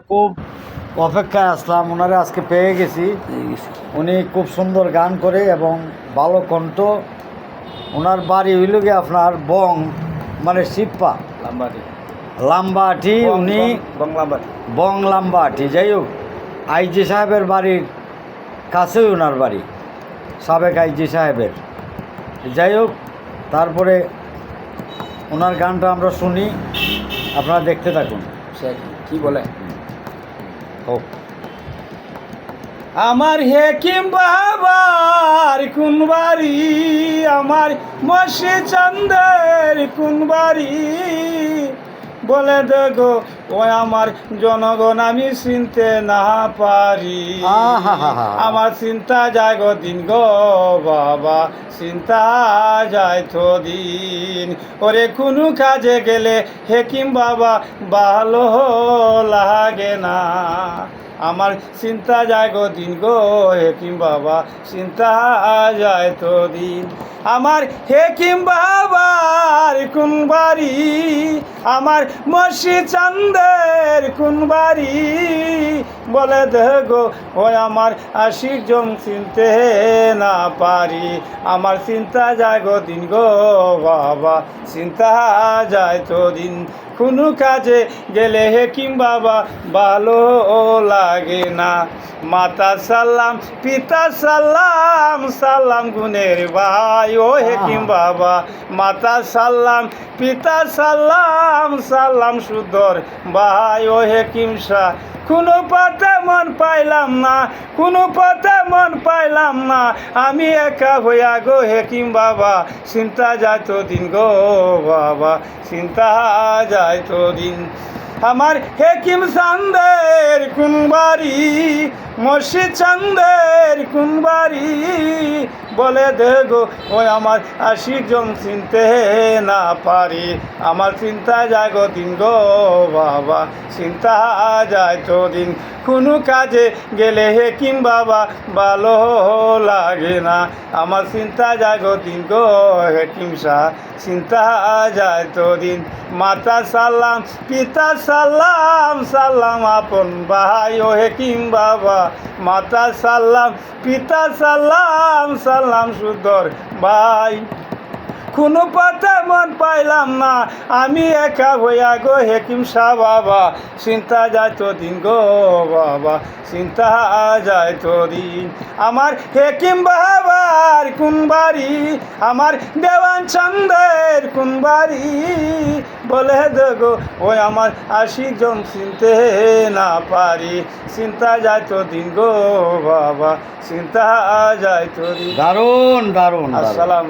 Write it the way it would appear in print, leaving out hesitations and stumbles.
খুব অপেক্ষায় আসলাম, ওনারে আজকে পেয়ে গেছি। উনি খুব সুন্দর গান করে এবং ভালো কণ্ঠ। ওনার বাড়ি হইল গিয়ে আপনার বং মানে শিপ্পা লাম্বাহাটি। উনি বং লাম্বাহাটি। যাই হোক, আইজি সাহেবের বাড়ির কাছেই ওনার বাড়ি, সাবেক আইজি সাহেবের। যাই হোক, তারপরে ওনার গানটা আমরা শুনি, আপনারা দেখতে থাকুন। কি বলে? হোক। আমার হেকিম বাবার কোন বাড়ি, আমার মসি চন্দের কোন বাড়ি, বলে দেখো ও আমার জনগণ আমি চিনতে না পারি। আমার চিন্তা যায় গো দিন গো বাবা, চিন্তা যায় তো দিন। ওরে কোনো কাজে গেলে হেকিম বাবা ভালো লাগে না। আমার চিন্তা যায় গো দিন গো হেকিম বাবা, চিন্তা যায় তো দিন। আমার হেকিম বাবার কোন বাড়ি, আমার মসি চান্দের কোন বাড়ি, বলে দেখো ওই আমার আশিক জন চিনতে না পারি। আমার চিন্তা যায় গো দিন গো বাবা, চিন্তা যায় তো দিন। কোনো কাজে গেলে হেকিম বাবা ভালো লাগে না। মাতা সালাম পিতা সালাম, সালাম গুণের ভাই ও হেকিম বাবা। মাতা সালাম পিতা সালাম, সালাম সুদর ভাই ও হেকিম শাহ। কোনো পথে মন পাইলাম না, কোনো পথে মন পাইলাম না, আমি একা হইয়া গো হেকিম বাবা, চিন্তা যায় তো দিন গো বাবা, চিন্তা যায় তো দিন। আমার হেকিম চান্দের কোন বাড়ি, মসি চান্দের কোন বাড়ি, বলে দেখো ওই আমার আশিক জন চিনতে না পারি। আমার চিন্তা যায় গো দিন গো বাবা, চিন্তা যায় তো দিন। কোনো কাজে গেলে হেকিম বাবা ভালো লাগে না। আমার চিন্তা যায় গো দিন গো হেকিম শাহ, চিন্তা যায় তো দিন। মাতা সালাম পিতা সালাম, সালাম আপন ভাই ও হেকিম বাবা। মাতা সালাম পিতা সালাম, সালাম সুদর ভাই। কোনো পথে মন পাইলাম না, আমি একা হইয়া গো হেকিম শাহ বাবা, চিন্তা যায় তো দিন গো বাবা, চিন্তা যায় তো দিন। আমার হেকিম বাবার কোন বাড়ি, আমার দেওয়ান চন্দের কোন বাড়ি, বলে দেখো ওই আমার আশিক জন চিনতে না পারি। চিন্তা যায় তো দিন গো বাবা, চিন্তা যায় তো দিন। দারুণ দারুণ। আসসালাম।